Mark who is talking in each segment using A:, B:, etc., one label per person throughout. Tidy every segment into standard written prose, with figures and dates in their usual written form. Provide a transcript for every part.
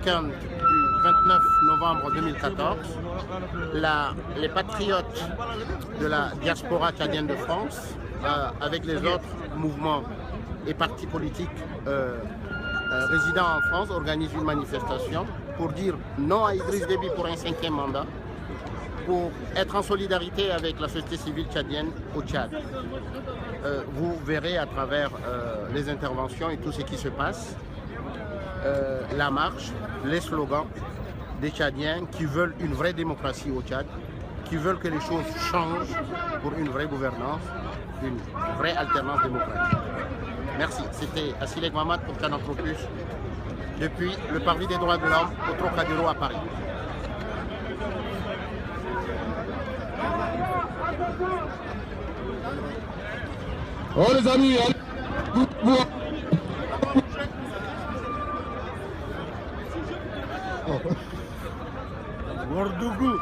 A: week-end du 29 novembre 2014, les patriotes de la diaspora tchadienne de France, avec les autres mouvements et partis politiques résidant en France, organisent une manifestation pour dire non à Idriss Déby pour un 5e mandat, pour être en solidarité avec la société civile tchadienne au Tchad. Vous verrez à travers les interventions et tout ce qui se passe, la marche, les slogans des Tchadiens qui veulent une vraie démocratie au Tchad, qui veulent que les choses changent pour une vraie gouvernance, une vraie alternance démocratique. Merci. C'était Assilek Mamad pour Canapropus, depuis le Parvis des droits de l'homme au Trocadéro à Paris.
B: Oh les amis,
A: Wardougou.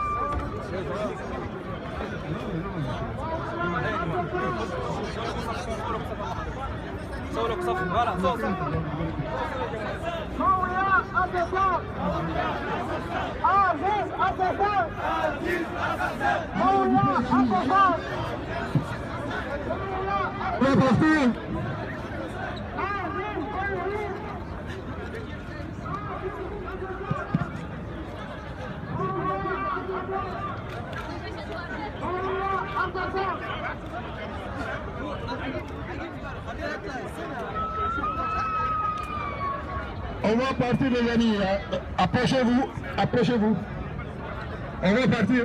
B: On va partir les amis, approchez-vous, approchez-vous. On va partir.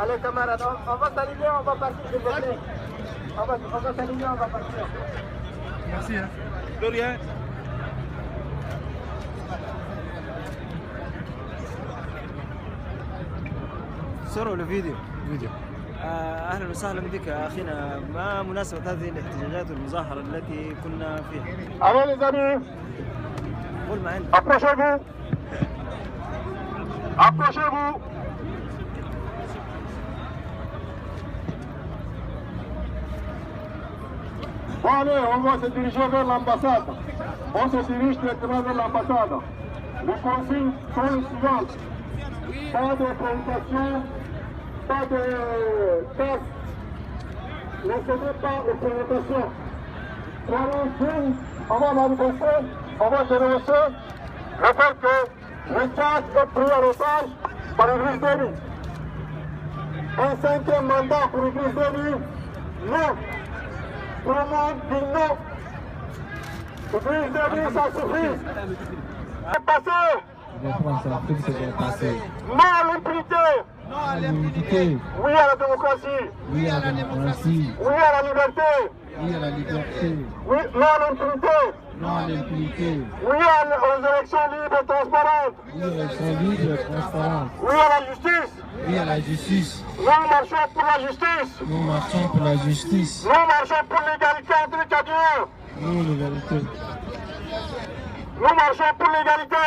C: Allez camarades, on va s'aligner, on va partir s'il vous plaît. On va s'aligner, on va partir.
B: Merci. Hein.
C: De rien.
D: صوروا الفيديو اهلا وسهلا بك اخينا. ما مناسبه هذه الاحتجاجات والمظاهره التي كنا فيها؟
B: Allez les amis,
D: قول ما عندك.
B: approchez-vous. Approchez-vous. Bon allez, on va se diriger vers l'ambassade. On se dirige directement vers l'ambassade. Les consignes sont les suivantes. Pas de provocation, pas de casse. Ne cédez pas aux provocations. On va manifester, on va dénoncer le fait que le Tchad est pris en otage par Idriss Déby. Un 5e mandat pour Idriss Déby, non. Tout le monde dit non. Idriss Déby, ça suffit. C'est passé. Non à l'impunité.
E: Non à l'impunité.
B: Oui à la démocratie.
E: Oui à la démocratie.
B: Oui à la liberté.
E: Oui à la liberté.
B: Oui, non à l'impunité.
E: Non à l'impunité.
B: Oui aux élections libres et transparentes.
E: Oui aux élections libres et transparentes.
B: Oui à la justice.
E: Oui à la justice.
B: Nous marchons pour la justice.
E: Nous marchons pour la justice.
B: Nous marchons pour l'égalité entre les Tchadiens.
E: Nous l'égalité.
B: Nous marchons pour l'égalité.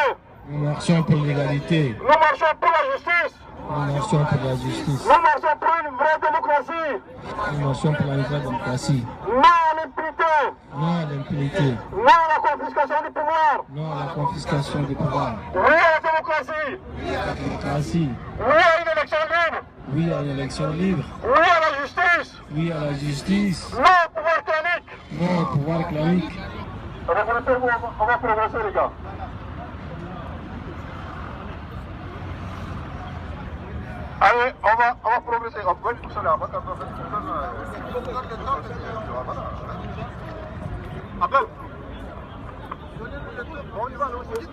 E: Nous marchons pour l'égalité.
B: Nous marchons pour la justice.
E: Nous marchons pour la justice.
B: Nous marchons pour une vraie démocratie.
E: Nous marchons pour la vraie démocratie.
B: Non à l'impunité.
E: Non à l'impunité.
B: Non à la confiscation du pouvoir.
E: Non à la confiscation du pouvoir.
B: Oui à la démocratie.
E: Oui à la démocratie.
B: Oui à une élection libre.
E: Oui à une élection libre.
B: Oui à la justice.
E: Oui à la justice.
B: Non au pouvoir clanique.
E: Non au pouvoir clanique.
B: Regroupez-vous, on va progresser les gars. Allez, on va progresser. On va tout cela. Abdel. On y va, nous aussi.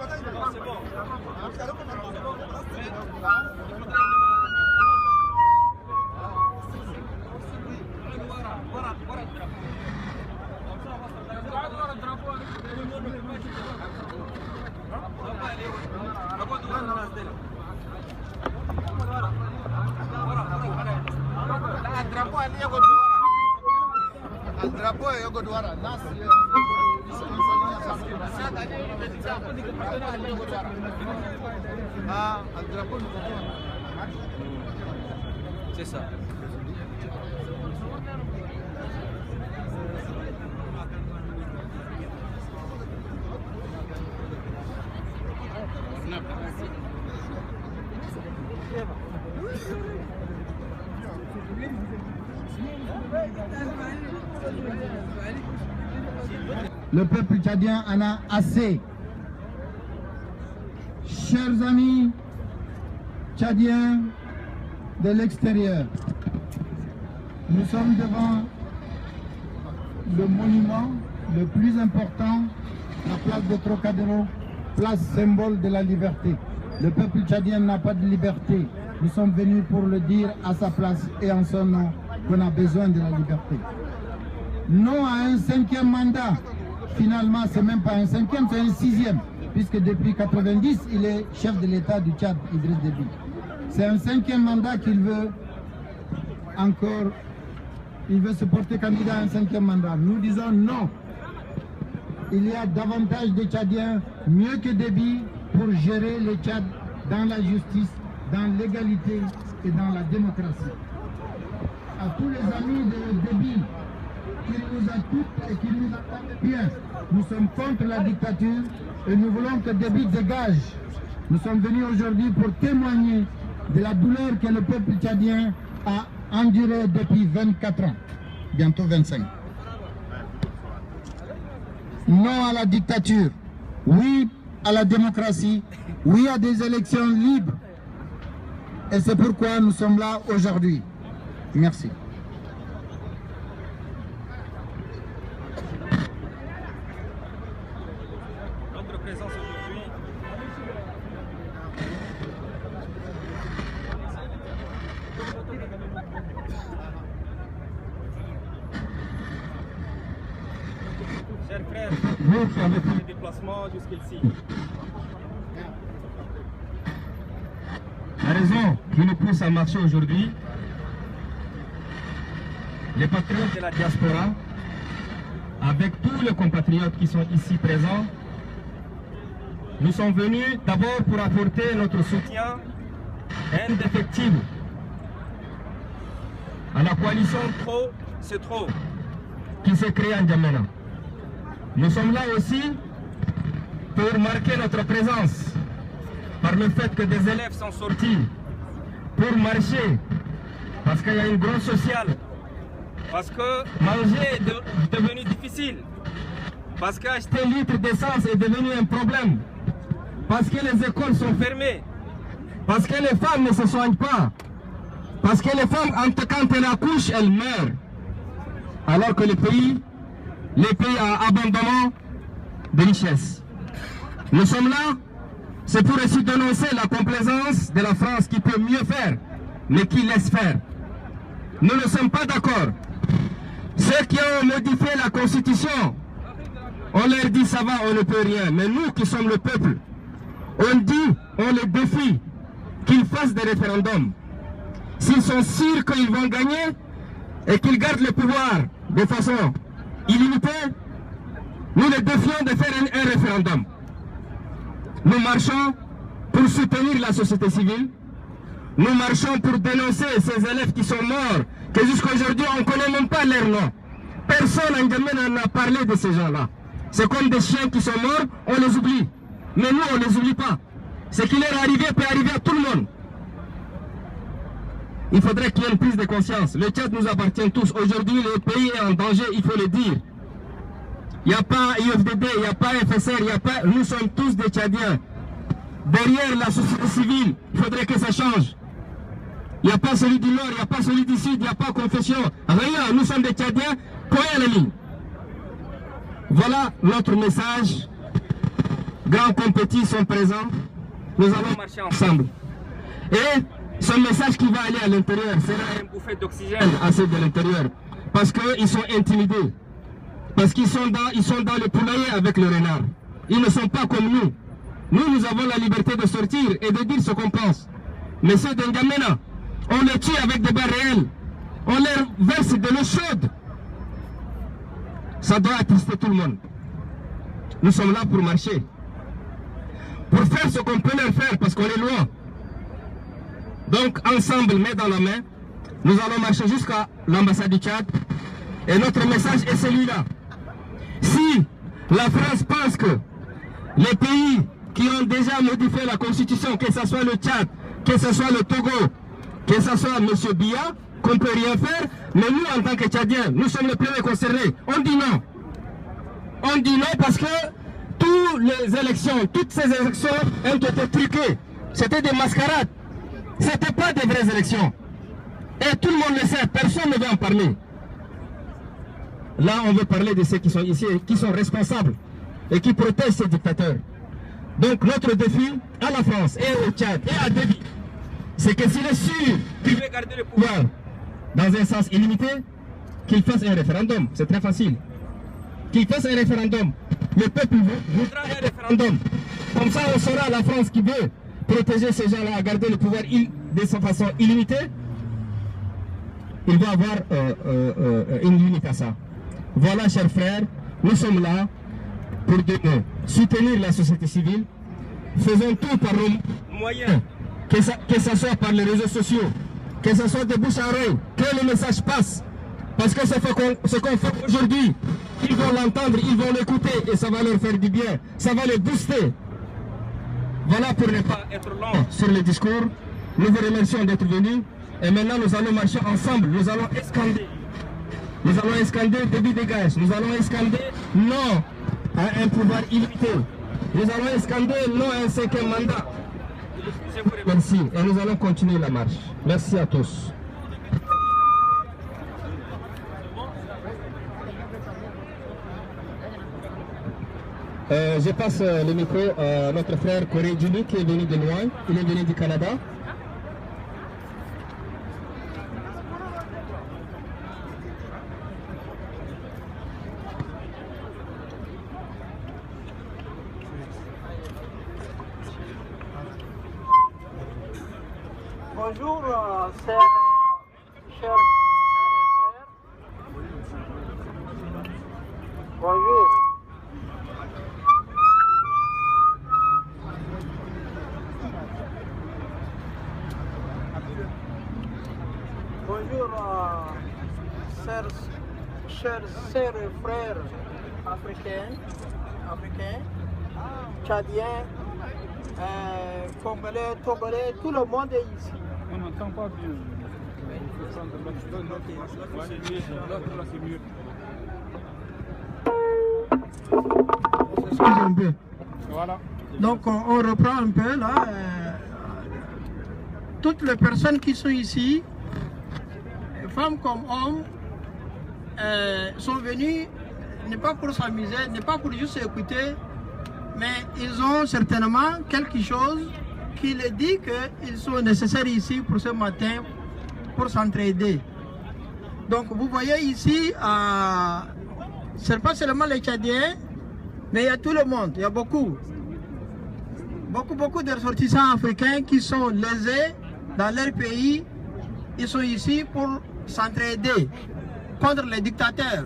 A: الدرابو يقعد ورا الناس الدرابو
D: C'est ça.
B: Le peuple tchadien en a assez. Chers amis tchadiens de l'extérieur, nous sommes devant le monument le plus important, la place de Trocadéro, place symbole de la liberté. Le peuple tchadien n'a pas de liberté. Nous sommes venus pour le dire à sa place et en son nom qu'on a besoin de la liberté. Non à un 5e mandat. Finalement, c'est même pas un 5e, c'est un 6e. Puisque depuis 90, il est chef de l'État du Tchad, Idriss Déby. C'est un 5e mandat qu'il veut encore. Il veut se porter candidat à un 5e mandat. Nous disons non. Il y a davantage de Tchadiens, mieux que Déby, pour gérer le Tchad dans la justice, dans l'égalité et dans la démocratie. À tous les amis de Déby, qui nous écoutent et qui nous attendent bien, nous sommes contre la dictature et nous voulons que Déby dégage. Nous sommes venus aujourd'hui pour témoigner de la douleur que le peuple tchadien a endurée depuis 24 ans, bientôt 25. Non à la dictature, oui à la démocratie, oui à des élections libres. Et c'est pourquoi nous sommes là aujourd'hui. Merci.
F: Notre présence aujourd'hui chers frères, vous avez fait le déplacement jusqu'ici. La raison qui nous pousse à marcher aujourd'hui, les patriotes de la diaspora, avec tous les compatriotes qui sont ici présents, nous sommes venus d'abord pour apporter notre soutien indéfectible à la coalition Trop, c'est trop, qui s'est créée en N'Djamena. Nous sommes là aussi pour marquer notre présence par le fait que des élèves sont sortis pour marcher, parce qu'il y a une grosse sociale, parce que manger est devenu difficile, parce qu'acheter un litre d'essence est devenu un problème, parce que les écoles sont fermées, parce que les femmes ne se soignent pas, parce que les femmes, quand elles accouchent, elles meurent, alors que les pays ont abondamment de richesses. Nous sommes là, c'est pour aussi dénoncer la complaisance de la France qui peut mieux faire, mais qui laisse faire. Nous ne sommes pas d'accord. Ceux qui ont modifié la Constitution, on leur dit ça va, on ne peut rien. Mais nous qui sommes le peuple, on dit, on les défie qu'ils fassent des référendums. S'ils sont sûrs qu'ils vont gagner et qu'ils gardent le pouvoir de façon illimitée, nous les défions de faire un référendum. Nous marchons pour soutenir la société civile. Nous marchons pour dénoncer ces élèves qui sont morts, que jusqu'à aujourd'hui on ne connaît même pas leur nom. Personne en N'Djamena n'a parlé de ces gens-là. C'est comme des chiens qui sont morts, on les oublie. Mais nous, on ne les oublie pas. Ce qui leur est arrivé peut arriver à tout le monde. Il faudrait qu'il y ait une prise de conscience. Le Tchad nous appartient tous. Aujourd'hui, le pays est en danger, il faut le dire. Il n'y a pas IFDD, il n'y a pas FSR, il n'y a pas... Nous sommes tous des Tchadiens. Derrière la société civile, il faudrait que ça change. Il n'y a pas celui du Nord, il n'y a pas celui du Sud, il n'y a pas confession. Rien, nous sommes des Tchadiens, point à la ligne. Voilà notre message. Grands comme petits sont présents. Nous allons marcher ensemble. Et ce message qui va aller à l'intérieur sera une bouffée d'oxygène à ceux de l'intérieur. Parce qu'ils sont intimidés. Parce qu'ils sont dans le poulailler avec le renard. Ils ne sont pas comme nous. Nous avons la liberté de sortir et de dire ce qu'on pense. Mais ceux de N'Djamena, on les tue avec des balles réelles. On leur verse de l'eau chaude. Ça doit attrister tout le monde. Nous sommes là pour marcher. Pour faire ce qu'on peut leur faire parce qu'on est loin. Donc ensemble, main dans la main, nous allons marcher jusqu'à l'ambassade du Tchad. Et notre message est celui-là. Si la France pense que les pays qui ont déjà modifié la constitution, que ce soit le Tchad, que ce soit le Togo, que ce soit M. Biya, qu'on ne peut rien faire, mais nous, en tant que Tchadiens, nous sommes les premiers concernés. On dit non. On dit non parce que toutes ces élections ont été truquées. C'était des mascarades. Ce n'étaient pas des vraies élections. Et tout le monde le sait, personne ne veut en parler. Là, on veut parler de ceux qui sont ici et qui sont responsables et qui protègent ces dictateurs. Donc notre défi à la France et au Tchad et à Déby, c'est que s'il est sûr qu'il veut garder le pouvoir dans un sens illimité, qu'il fasse un référendum. C'est très facile. Qu'il fasse un référendum. Le peuple voudra un référendum. Comme ça, on saura la France qui veut protéger ces gens-là, à garder le pouvoir de sa façon illimitée. Il va avoir une limite à ça. Voilà, chers frères, nous sommes là pour soutenir la société civile. Faisons tout par nos moyens, que ce soit par les réseaux sociaux, que ce soit de bouche à oreille, que le message passe. Parce que ce qu'on fait aujourd'hui, ils vont l'entendre, ils vont l'écouter et ça va leur faire du bien, ça va les booster. Voilà pour ne pas être long sur le discours. Nous vous remercions d'être venus et maintenant nous allons marcher ensemble, nous allons escander. Nous allons escander Déby dégage, nous allons escander non à un pouvoir illimité. Nous allons escander non à un 5e mandat. Merci et nous allons continuer la marche. Merci à tous. Je passe le micro à notre frère Corey Juni qui est venu de loin, il est venu du Canada.
C: Bonjour, chers frères. Bonjour. Bonjour, chers sœurs et frères africains, tchadiens, congolais, togolais, tout le monde est ici.
G: On n'entend pas bien.
C: Un peu.
G: Voilà.
C: Donc on reprend un peu là. Toutes les personnes qui sont ici, femmes comme hommes, sont venus, n'est pas pour s'amuser, n'est pas pour juste écouter, mais ils ont certainement quelque chose qui les dit qu'ils sont nécessaires ici pour ce matin, pour s'entraider. Donc vous voyez ici, ce n'est pas seulement les Tchadiens, mais il y a tout le monde, il y a beaucoup de ressortissants africains qui sont lésés dans leur pays. Ils sont ici pour s'entraider contre les dictateurs.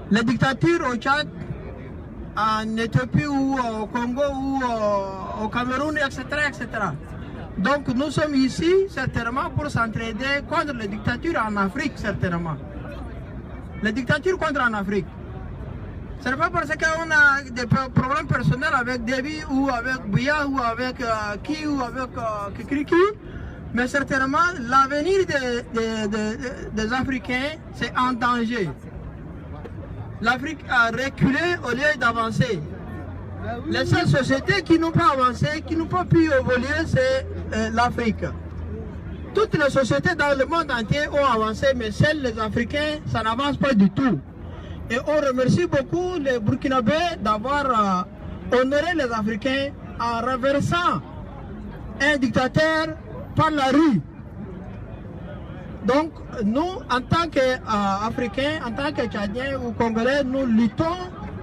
C: Les dictatures au Tchad, en Éthiopie ou au Congo ou au Cameroun, etc., etc. Donc nous sommes ici certainement pour s'entraider contre les dictatures en Afrique, certainement. Les dictatures contre en Afrique. Ce n'est pas parce qu'on a des problèmes personnels avec Déby ou avec Bouya ou avec qui ou avec Kikriki, mais certainement l'avenir des Africains c'est en danger. L'Afrique a reculé au lieu d'avancer. Les seules sociétés qui n'ont pas avancé, qui n'ont pas pu évoluer, c'est l'Afrique. Toutes les sociétés dans le monde entier ont avancé, mais celles les Africains, ça n'avance pas du tout. Et on remercie beaucoup les Burkinabés d'avoir honoré les Africains en renversant un dictateur par la rue. Donc nous, en tant qu'Africains, en tant que Tchadiens ou Congolais, nous luttons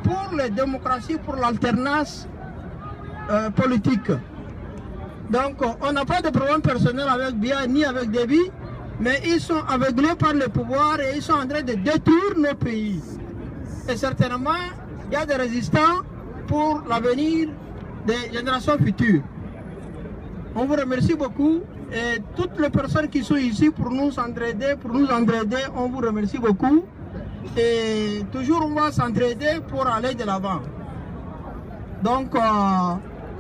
C: pour la démocratie, pour l'alternance politique. Donc on n'a pas de problème personnel avec Bia ni avec Déby, mais ils sont aveuglés par le pouvoir et ils sont en train de détruire nos pays. Et certainement, il y a des résistants pour l'avenir des générations futures. On vous remercie beaucoup et toutes les personnes qui sont ici pour nous entraider, on vous remercie beaucoup. Et toujours on va s'entraider pour aller de l'avant. Donc,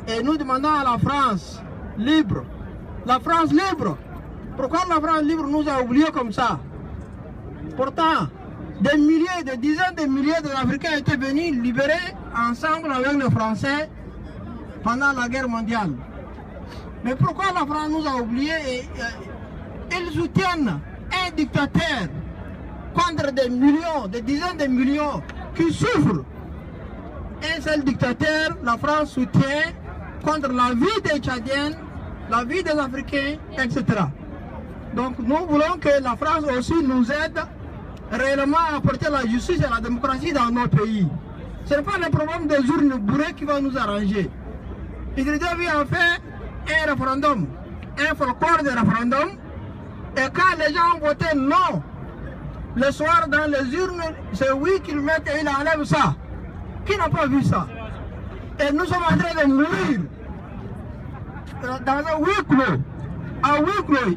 C: et nous demandons à la France libre, Pourquoi la France libre nous a oubliés comme ça? Pourtant, des milliers, des dizaines de milliers d'Africains étaient venus libérer ensemble avec les Français pendant la guerre mondiale. Mais pourquoi la France nous a oubliés et ils soutiennent un dictateur contre des millions, des dizaines de millions qui souffrent? Un seul dictateur, la France soutient contre la vie des Tchadiens, la vie des Africains, etc. Donc nous voulons que la France aussi nous aide réellement à apporter la justice et la démocratie dans nos pays. Ce n'est pas le problème des urnes bourrées qui va nous arranger. Idriss Déby a fait un référendum, un folklore de référendum, et quand les gens ont voté non, le soir dans les urnes, c'est oui qu'ils mettent et ils enlèvent ça. Qui n'a pas vu ça? Et nous sommes en train de mourir dans un huis clos. À huis clos.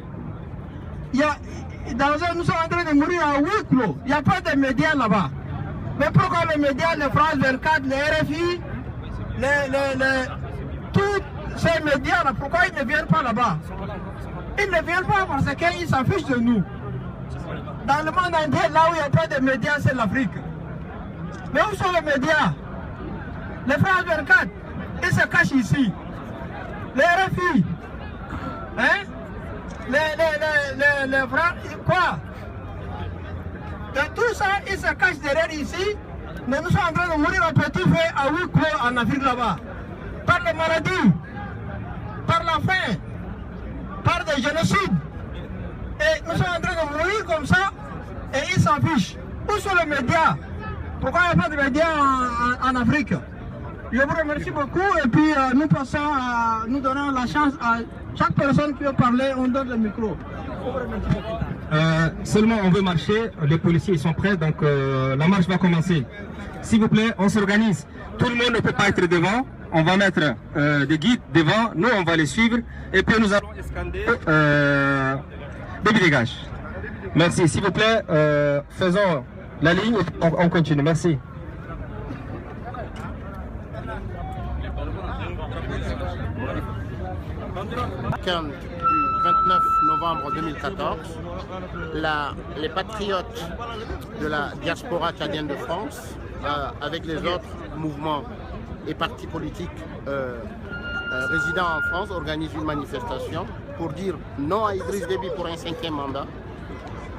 C: Nous sommes en train de mourir à huis clos. Il n'y a pas de médias là-bas. Mais pourquoi les médias, les France 24, les RFI, tous ces médias-là, pourquoi ils ne viennent pas là-bas? Ils ne viennent pas parce qu'ils s'affichent de nous. Dans le monde entier, là où il n'y a pas de médias, c'est l'Afrique. Mais où sont les médias? Les France 24, ils se cachent ici. Les RFI, hein? Les France, quoi? Et tout ça, ils se cachent derrière ici. Mais nous sommes en train de mourir à petit feu à huis clos en Afrique là-bas. Par les maladies, par la faim, par des génocides. Et nous sommes en train de mourir comme ça et ils s'affichent. Où sont les médias? Pourquoi il n'y a pas de médias en Afrique? Je vous remercie beaucoup et puis nous passons à, nous donnons la chance à chaque personne qui veut parler, on donne le micro.
F: Seulement on veut marcher, les policiers ils sont prêts, donc la marche va commencer. S'il vous plaît, on s'organise. Tout le monde ne peut pas être devant, on va mettre des guides devant, nous on va les suivre et puis nous allons escander début dégage. Merci, s'il vous plaît, faisons la ligne, on continue, merci.
A: Du 29 novembre 2014, les patriotes de la diaspora tchadienne de France, avec les autres mouvements et partis politiques résidant en France, organisent une manifestation pour dire non à Idriss Déby pour un 5e mandat,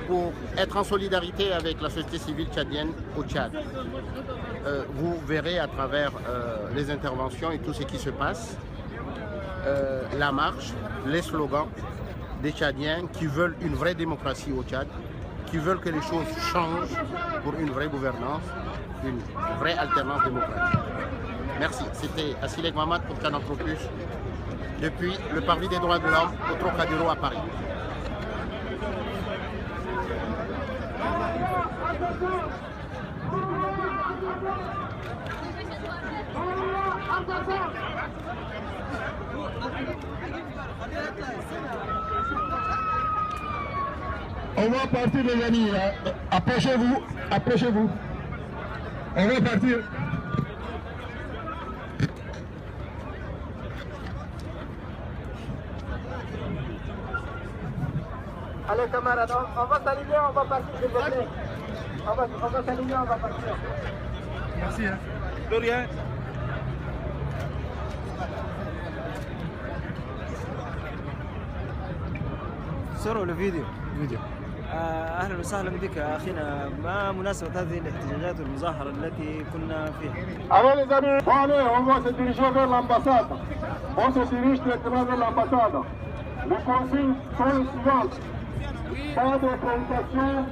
A: pour être en solidarité avec la société civile tchadienne au Tchad. Vous verrez à travers les interventions et tout ce qui se passe, la marche, les slogans des Tchadiens qui veulent une vraie démocratie au Tchad, qui veulent que les choses changent pour une vraie gouvernance, une vraie alternance démocratique. Merci. C'était Assilek Mamad pour Canal Plus, depuis le Parvis des droits de l'homme au Trocadéro à Paris.
B: On va partir les amis, approchez-vous, approchez-vous. On va partir.
C: Allez camarades, on va s'aligner, on va partir, s'il vous plaît. On va s'aligner, on va partir.
G: Merci. Hein.
D: De rien. صوروا الفيديو اهلا وسهلا بك اخينا. ما مناسبه هذه الاحتجاجات والمظاهره التي كنا فيها؟
B: Alors les amis, allez, on va se diriger vers l'ambassade. On se dirige directement vers l'ambassade. Les consignes sont les suivantes. Pas de provocation,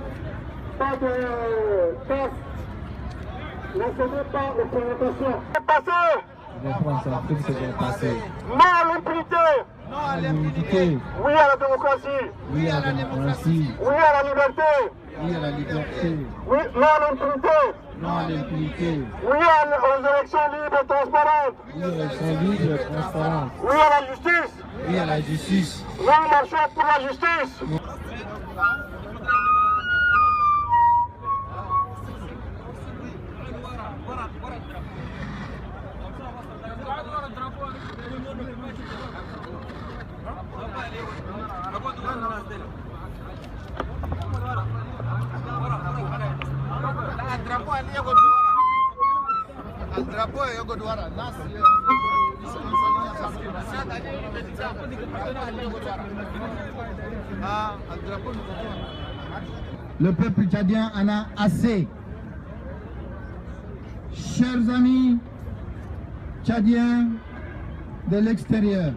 B: pas de test. Ne cédez pas aux provocations. Passez!
E: La France et l'Afrique se sont passés.
B: Non à l'impunité!
E: Non à l'impunité.
B: Oui à la démocratie!
E: Oui à la démocratie.
B: Oui à la liberté!
E: Oui à la liberté.
B: Oui, non à l'impunité!
E: Non à l'impunité.
B: Oui aux élections libres et transparentes!
E: Oui aux élections libres et transparentes.
B: Oui à la justice!
E: Oui à la justice.
B: Oui, marchons pour la justice!
D: Gracias.
B: Le peuple tchadien en a assez. Chers amis tchadiens de l'extérieur,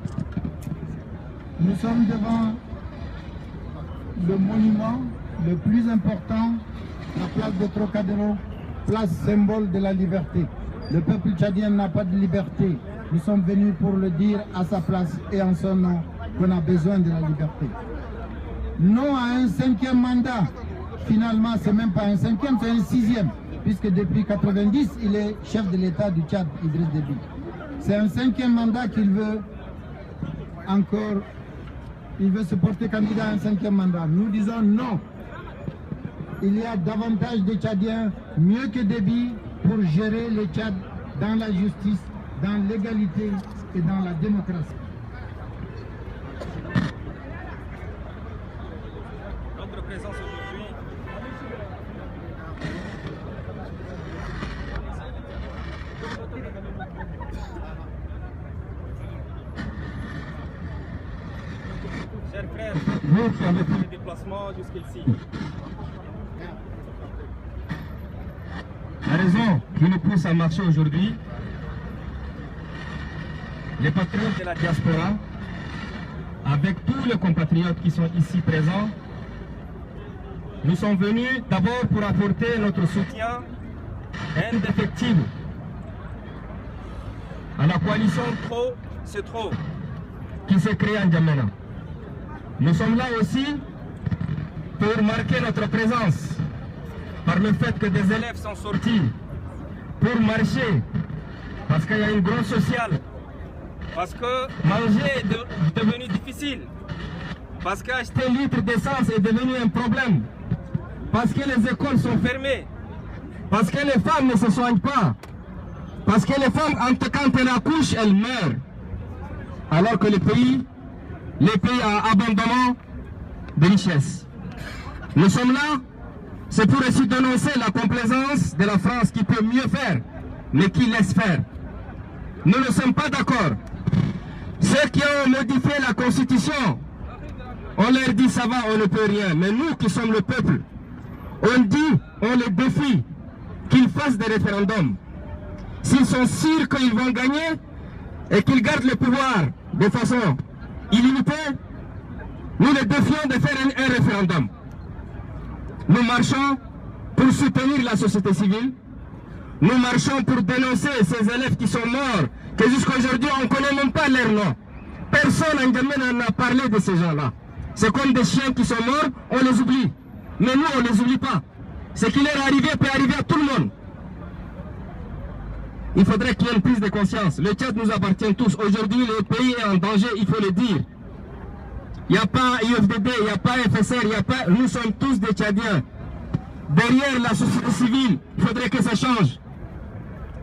B: nous sommes devant le monument le plus important, la place de Trocadéro, place symbole de la liberté. Le peuple tchadien n'a pas de liberté. Nous sommes venus pour le dire à sa place et en son nom qu'on a besoin de la liberté. Non à un 5e mandat. Finalement, c'est même pas un 5e, c'est un 6e. Puisque depuis 90, il est chef de l'État du Tchad, Idriss Déby. C'est un 5e mandat qu'il veut encore. Il veut se porter candidat à un 5e mandat. Nous disons non. Il y a davantage de Tchadiens, mieux que Déby, pour gérer le Tchad dans la justice, dans l'égalité et dans la démocratie.
F: Notre présence aujourd'hui chers frères, vous qui avez fait le déplacement jusqu'ici. La raison qui nous pousse à marcher aujourd'hui, les patriotes de la diaspora, avec tous les compatriotes qui sont ici présents, nous sommes venus d'abord pour apporter notre soutien indéfectible à la coalition Trop, c'est trop, qui s'est créée en N'Djamena. Nous sommes là aussi pour marquer notre présence par le fait que des élèves sont sortis pour marcher, parce qu'il y a une grosse sociale, parce que manger est devenu difficile, parce qu'acheter un litre d'essence est devenu un problème, parce que les écoles sont fermées, parce que les femmes ne se soignent pas, parce que les femmes, quand elles accouchent, elles meurent, alors que les pays à abandonnement de richesse. Nous sommes là, c'est pour aussi dénoncer la complaisance de la France qui peut mieux faire, mais qui laisse faire. Nous ne sommes pas d'accord. Ceux qui ont modifié la Constitution, on leur dit ça va, on ne peut rien. Mais nous qui sommes le peuple, on dit, on les défie qu'ils fassent des référendums. S'ils sont sûrs qu'ils vont gagner et qu'ils gardent le pouvoir de façon illimitée, nous les défions de faire un référendum. Nous marchons pour soutenir la société civile. Nous marchons pour dénoncer ces élèves qui sont morts, que jusqu'à aujourd'hui on ne connaît même pas leur nom. Personne en N'Djamena n'a parlé de ces gens-là. C'est comme des chiens qui sont morts, on les oublie. Mais nous, on ne les oublie pas. Ce qui leur est arrivé peut arriver à tout le monde. Il faudrait qu'il y ait une prise de conscience. Le Tchad nous appartient tous. Aujourd'hui, le pays est en danger, il faut le dire. Il n'y a pas UFDD, il n'y a pas FSR, nous sommes tous des Tchadiens. Derrière la société civile, il faudrait que ça change.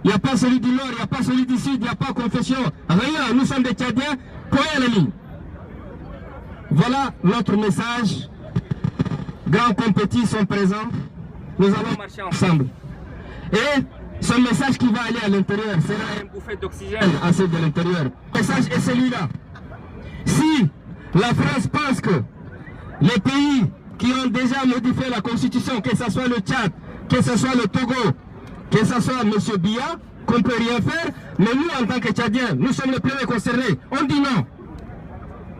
F: Il n'y a pas celui du Nord, il n'y a pas celui du Sud, il n'y a pas confession. Rien, nous sommes des Tchadiens, point à la ligne. Voilà notre message. Grands comme petits sont présents. Nous allons marcher ensemble. Et ce message qui va aller à l'intérieur sera une bouffée d'oxygène à ceux de l'intérieur. Le message est celui-là. Si la France pense que les pays qui ont déjà modifié la Constitution, que ce soit le Tchad, que ce soit le Togo, que ce soit M. Biya, qu'on ne peut rien faire, mais nous, en tant que Tchadiens, nous sommes les premiers concernés. On dit non.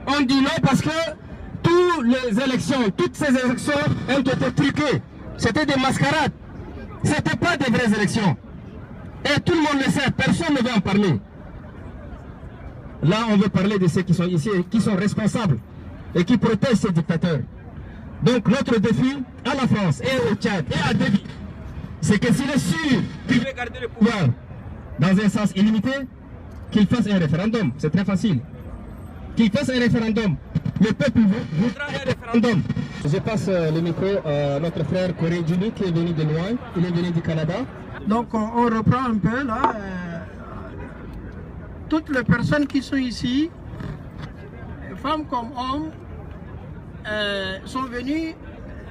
F: On dit non parce que toutes ces élections ont été truquées. C'était des mascarades. Ce n'étaient pas des vraies élections. Et tout le monde le sait, personne ne veut en parler. Là, on veut parler de ceux qui sont ici, qui sont responsables et qui protègent ces dictateurs. Donc, notre défi à la France et au Tchad et à Déby, c'est que s'il est sûr qu'il veut garder le pouvoir dans un sens illimité, qu'il fasse un référendum. C'est très facile. Qu'il fasse un référendum. Le peuple voudra un référendum. Je passe le micro à notre frère Corey Djulu qui est venu de loin. Il est venu du Canada.
C: Donc on reprend un peu là. Toutes les personnes qui sont ici, femmes comme hommes, sont venues,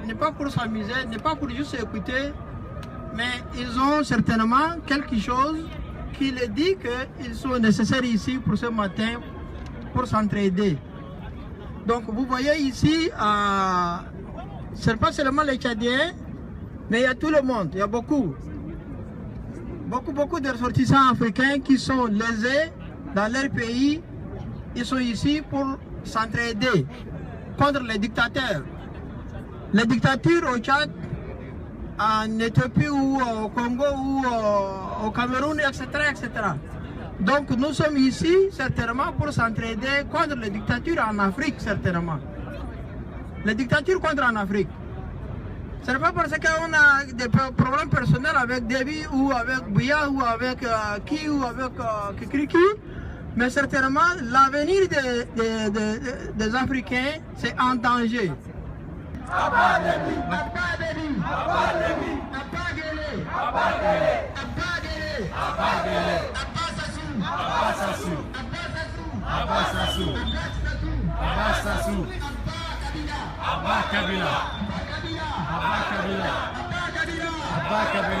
C: n'est pas pour s'amuser, n'est pas pour juste écouter mais ils ont certainement quelque chose qui les dit qu'ils sont nécessaires ici pour ce matin, pour s'entraider. Donc vous voyez ici, ce n'est pas seulement les Tchadiens, mais il y a tout le monde, il y a beaucoup de ressortissants africains qui sont lésés dans leur pays. Ils sont ici pour s'entraider contre les dictateurs. Les dictatures au Tchad, en Éthiopie ou au Congo ou au Cameroun, etc., etc. Donc nous sommes ici certainement pour s'entraider contre les dictatures en Afrique, certainement. Les dictatures contre en Afrique. Ce n'est pas parce qu'on a des problèmes personnels avec Déby ou avec Bouya ou avec Ki ou avec Kikriki, mais certainement l'avenir des Africains, c'est en danger.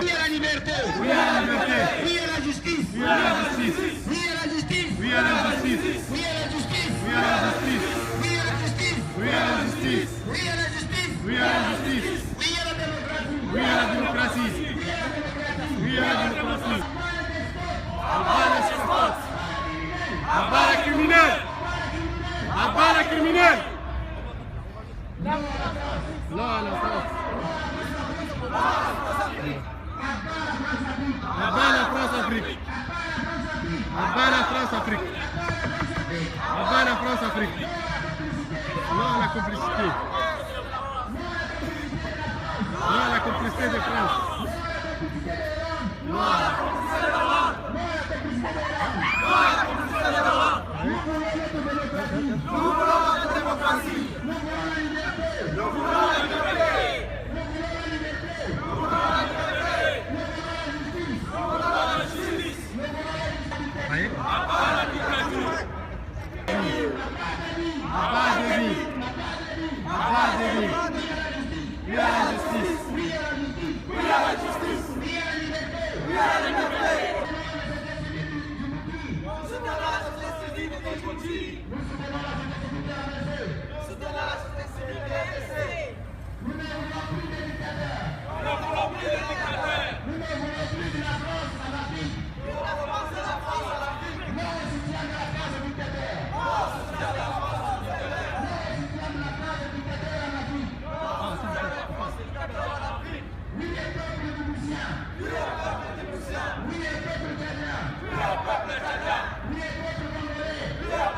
C: Oui à la liberté, oui à la liberté, oui à la justice, oui à la justice, oui à la justice, oui à la justice, oui à la justice, oui à la justice, oui à la justice, oui à la justice, oui à la justice, oui à la justice, oui à la démocratie, oui à la démocratie.
G: Abat les criminels, abat les criminels.
A: Non à la France.
G: Abat la France-Afrique. Abat la France-Afrique. Abat la France-Afrique. Non à la complicité. Non à la complicité de France. Non à la complicité de l'Europe. Non à la complicité de l'Europe. Nous voulons la démocratie. Nous voulons la liberté. Nous voulons la liberté. Nous voulons la liberté. Nous voulons la justice. Abat la dictature. Abat Déby. Abat Déby. Oui à la justice. Oui à la justice. Oui à la justice. Oui à la liberté. Oui à la liberté. Nous soutenons la société civile de Djibouti. Nous soutenons la société civile de RDC. Nous soutenons la société civile de RDC. Nous ne voulons plus de dictateurs. Nous ne voulons plus de dictateurs. Nous ne voulons plus de la France à l'Afrique. Nous ne voulons plus de la France à l'Afrique. Non au soutien de la France aux dictateurs. Non au soutien de la France aux dictateurs. Non au soutien de la France aux dictateurs en Afrique. Non au soutien de la France aux dictateurs en Afrique. Oui les peuples djiboutiens. Oui les peuples djiboutiens. Oui les peuples tchadiens. Oui les peuples tchadiens. Oui les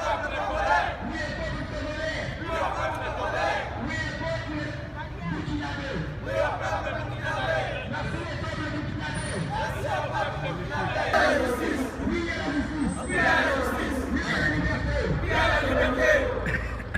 G: peuples congolais. Oui les peuples congolais. Oui les peuples congolais. Oui les peuples congolais. Oui les peuples burkinabés. Oui les peuples burkinabés. Merci les peuples burkinabés. Merci aux peuples burkinabés. Oui à la justice. Oui à la justice. Oui à la justice. Oui à la liberté. Oui à la liberté.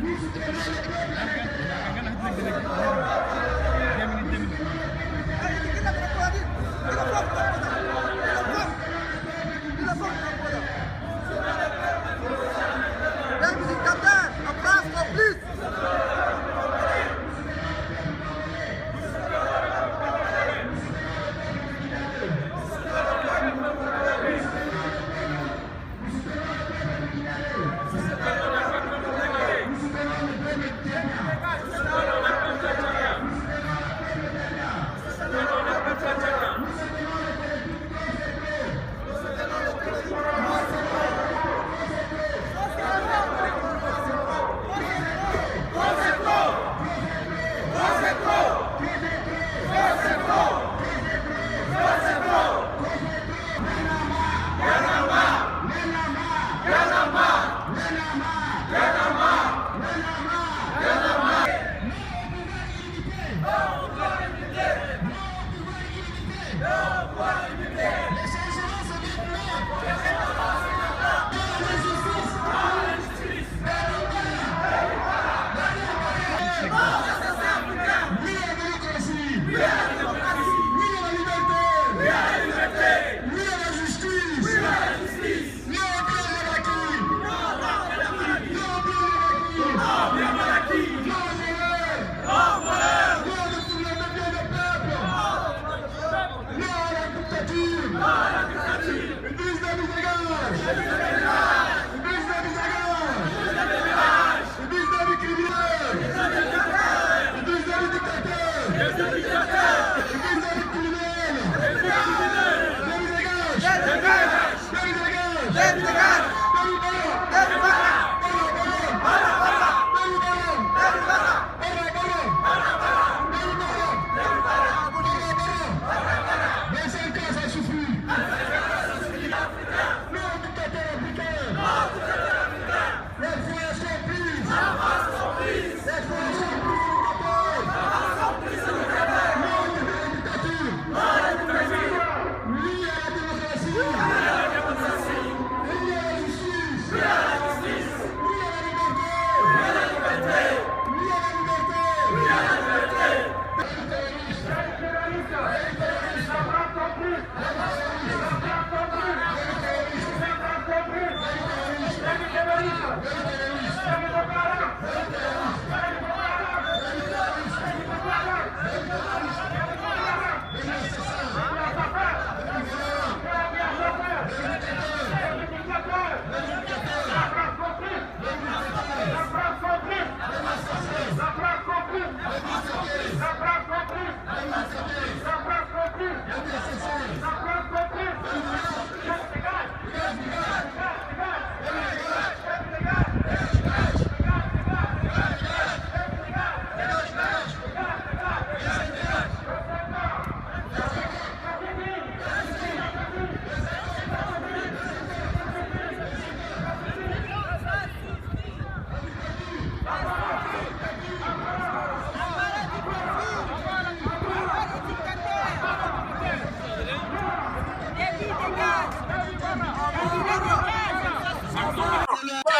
G: Nous soutenons le peuple à l'intérieur.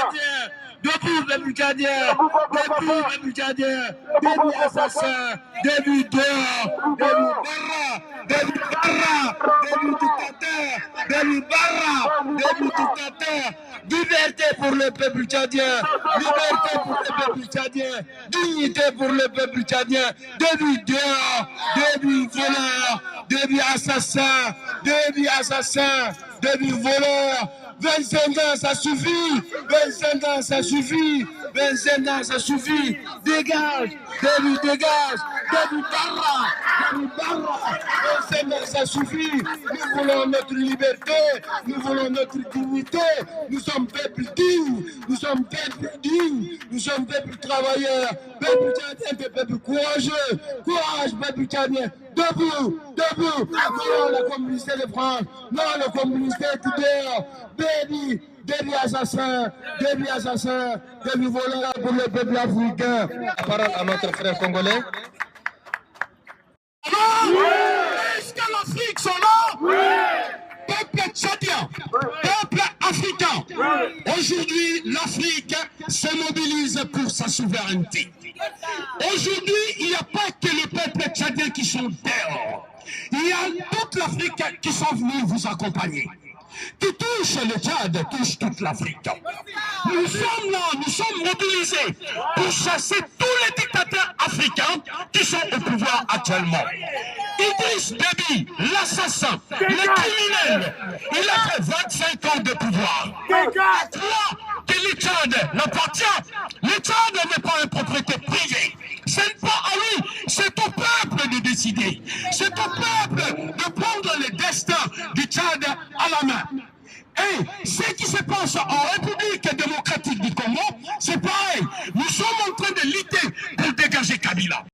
F: tchadien! Debout, peuple tchadien! Debout, peuple tchadien! Debout, assassin! Debout, dehors! Debout, barra! Debout, barra! Debout, dictateur! Debout, barra! Debout, dictateur! Liberté pour le peuple tchadien! Liberté pour le peuple tchadien! Dignité pour le peuple tchadien! Debout, dehors! Debout, voleur! Debout, assassin! Debout, assassin! Debout, voleur! 25 ans, ça suffit! 25 ans, ça suffit! 25 ans, ça suffit! Dégage! Debout, dégage! Debout, barra! Debout, barra! 25 ans, ça suffit! Nous voulons notre liberté! Nous voulons notre dignité! Nous sommes peuple digne! Nous sommes peuple digne! Nous sommes peuple travailleur! Peuple tchadien, peuple courageux! Courage, peuple tchadien! Debout! Debout! Non, la communauté de France! Non, la communauté tout dehors! Baby! Début assassin, début voleur pour le peuple africain. La parole à notre frère congolais. Est-ce que l'Afrique sont là? Oui. Peuple tchadien, peuple africain. Aujourd'hui, l'Afrique se mobilise pour sa souveraineté. Aujourd'hui, il n'y a pas que le peuple tchadien qui sont dehors. Il y a toute l'Afrique qui sont venus vous accompagner. Qui touche le Tchad, touche toute l'Afrique. Nous sommes là, nous sommes mobilisés pour chasser tous les dictateurs africains qui sont au pouvoir actuellement. Idriss Déby, l'assassin, le criminel, il a fait 25 ans de pouvoir. À toi que le Tchad l'appartient. Le Tchad n'est pas une propriété privée. Ce n'est pas à lui, c'est au peuple de décider. C'est au peuple de prendre le destin du Tchad à la main. Et ce qui se passe en République démocratique du Congo, c'est pareil. Nous sommes en train de lutter pour dégager Kabila.